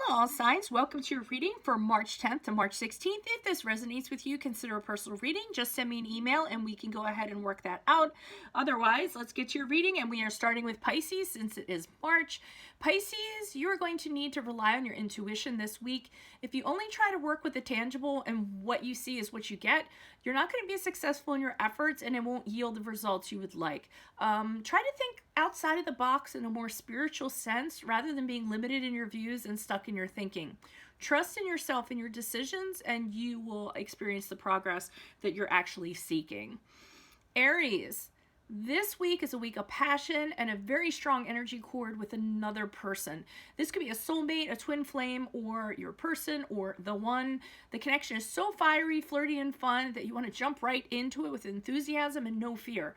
all signs, welcome to your reading for March 10th to March 16th. If this resonates with you, consider a personal reading. Just send me an email and we can go ahead and work that out. Otherwise, let's get to your reading, and we are starting with Pisces since it is March. Pisces, you are going to need to rely on your intuition this week. If you only try to work with the tangible and what you see is what you get, you're not going to be successful in your efforts and it won't yield the results you would like. Try to think outside of the box in a more spiritual sense rather than being limited in your views and stuck in your thinking. Trust in yourself and your decisions, and you will experience the progress that you're actually seeking. Aries, this week is a week of passion and a very strong energy cord with another person. This could be a soulmate, a twin flame, or your person, or the one. The connection is so fiery, flirty, and fun that you want to jump right into it with enthusiasm and no fear.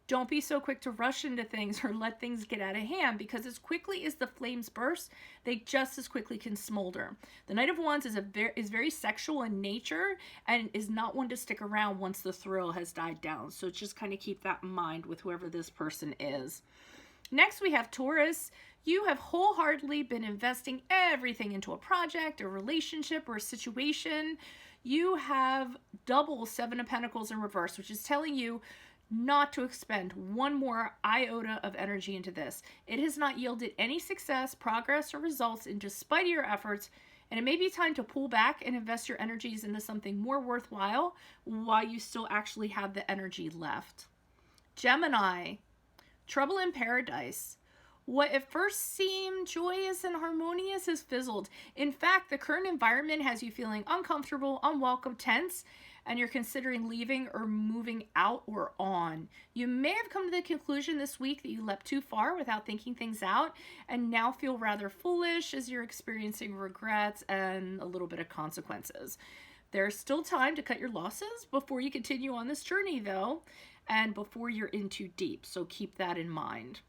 Don't be so quick to rush into things or let things get out of hand, because as quickly as the flames burst, they just as quickly can smolder. The Knight of Wands is very sexual in nature and is not one to stick around once the thrill has died down. So just kind of keep that in mind with whoever this person is. Next, we have Taurus. You have wholeheartedly been investing everything into a project, a relationship, or a situation. You have double Seven of Pentacles in reverse, which is telling you not to expend one more iota of energy into this. It has not yielded any success, progress, or results in spite of your efforts, and it may be time to pull back and invest your energies into something more worthwhile while you still actually have the energy left. Gemini, trouble in paradise. What at first seemed joyous and harmonious has fizzled. In fact, the current environment has you feeling uncomfortable, unwelcome, tense, and you're considering leaving or moving out or on. You may have come to the conclusion this week that you leapt too far without thinking things out and now feel rather foolish as you're experiencing regrets and a little bit of consequences. There's still time to cut your losses before you continue on this journey, though, and before you're in too deep, so keep that in mind.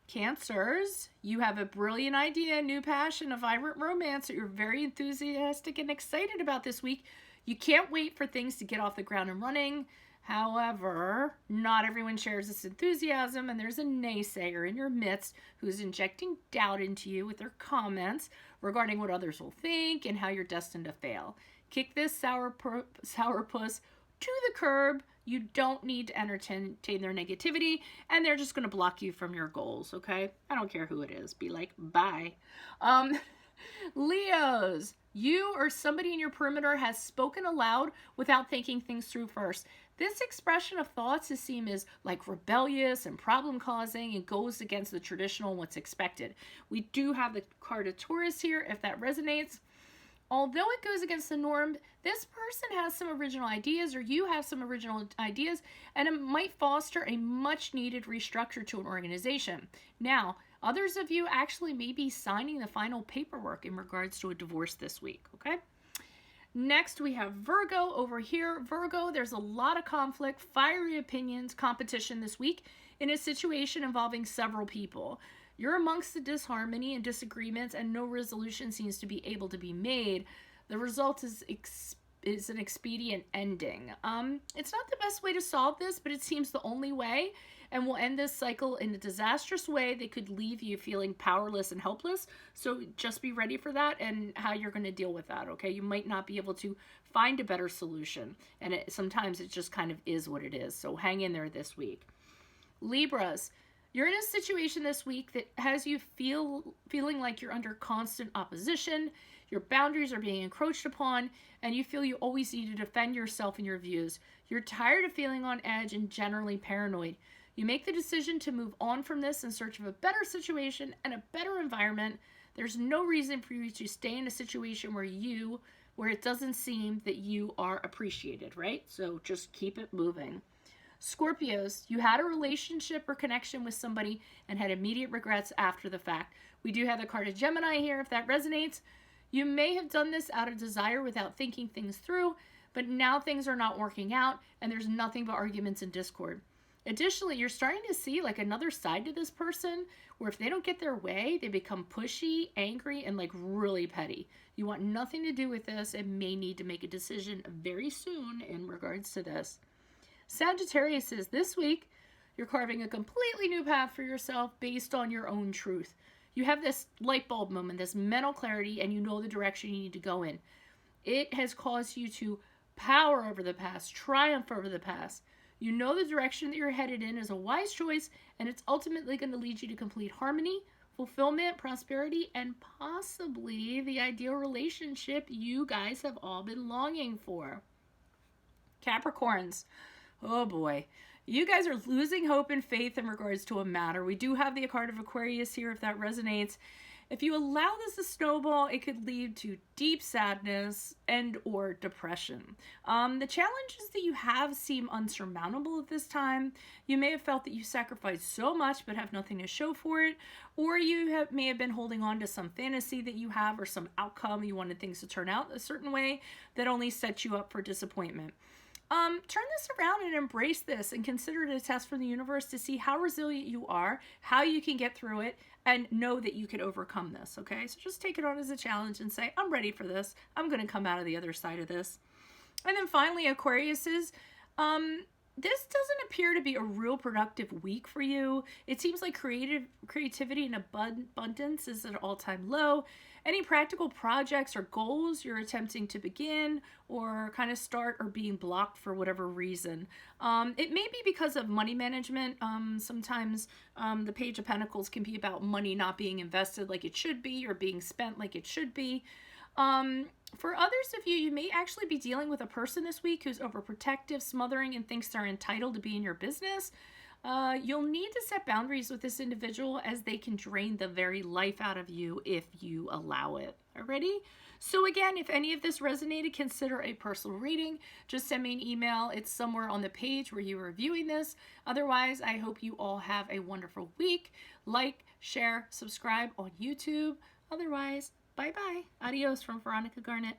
Cancers, you have a brilliant idea, new passion, a vibrant romance that you're very enthusiastic and excited about this week. You can't wait for things to get off the ground and running. However, not everyone shares this enthusiasm, and there's a naysayer in your midst who's injecting doubt into you with their comments regarding what others will think and how you're destined to fail. Kick this sourpuss to the curb. You don't need to entertain their negativity, and they're just going to block you from your goals, okay? I don't care who it is. Be like, bye. Leos, you or somebody in your perimeter has spoken aloud without thinking things through first. This expression of thoughts is seen as like rebellious and problem-causing and goes against the traditional and what's expected. We do have the card of Taurus here, if that resonates. Although it goes against the norm, this person has some original ideas, or you have some original ideas, and it might foster a much-needed restructure to an organization. Now, others of you actually may be signing the final paperwork in regards to a divorce this week, okay? Next, we have Virgo over here. Virgo, there's a lot of conflict, fiery opinions, competition this week in a situation involving several people. You're amongst the disharmony and disagreements, and no resolution seems to be able to be made. The result is an expedient ending. It's not the best way to solve this, but it seems the only way, and will end this cycle in a disastrous way that could leave you feeling powerless and helpless. So just be ready for that and how you're going to deal with that, okay? You might not be able to find a better solution, and sometimes it just kind of is what it is. So hang in there this week. Libras, you're in a situation this week that has you feeling like you're under constant opposition, your boundaries are being encroached upon, and you feel you always need to defend yourself and your views. You're tired of feeling on edge and generally paranoid. You make the decision to move on from this in search of a better situation and a better environment. There's no reason for you to stay in a situation where it doesn't seem that you are appreciated, right? So just keep it moving. Scorpios, you had a relationship or connection with somebody and had immediate regrets after the fact. We do have the card of Gemini here, if that resonates. You may have done this out of desire without thinking things through, but now things are not working out and there's nothing but arguments and discord. Additionally, you're starting to see like another side to this person where if they don't get their way, they become pushy, angry, and like really petty. You want nothing to do with this and may need to make a decision very soon in regards to this. Sagittarius is this week, you're carving a completely new path for yourself based on your own truth. You have this light bulb moment, this mental clarity, and you know the direction you need to go in. It has caused you to power over the past, triumph over the past. You know the direction that you're headed in is a wise choice, and it's ultimately going to lead you to complete harmony, fulfillment, prosperity, and possibly the ideal relationship you guys have all been longing for. Capricorns, oh boy. You guys are losing hope and faith in regards to a matter. We do have the card of Aquarius here if that resonates. If you allow this to snowball, it could lead to deep sadness and or depression. The challenges that you have seem unsurmountable at this time. You may have felt that you sacrificed so much but have nothing to show for it, or you may have been holding on to some fantasy that you have or some outcome you wanted things to turn out a certain way that only sets you up for disappointment. Turn this around and embrace this and consider it a test from the universe to see how resilient you are, how you can get through it, and know that you can overcome this, okay? So just take it on as a challenge and say, I'm ready for this. I'm going to come out of the other side of this. And then finally, Aquariuses, this doesn't appear to be a real productive week for you. It seems like creativity and abundance is at an all-time low. Any practical projects or goals you're attempting to begin or kind of start are being blocked for whatever reason. It may be because of money management. Sometimes the Page of Pentacles can be about money not being invested like it should be or being spent like it should be. For others of you, you may actually be dealing with a person this week who's overprotective, smothering, and thinks they're entitled to be in your business. You'll need to set boundaries with this individual as they can drain the very life out of you if you allow it. Alrighty? So again, if any of this resonated, consider a personal reading. Just send me an email. It's somewhere on the page where you are viewing this. Otherwise, I hope you all have a wonderful week. Like, share, subscribe on YouTube. Otherwise, bye-bye. Adios from Veronica Garnett.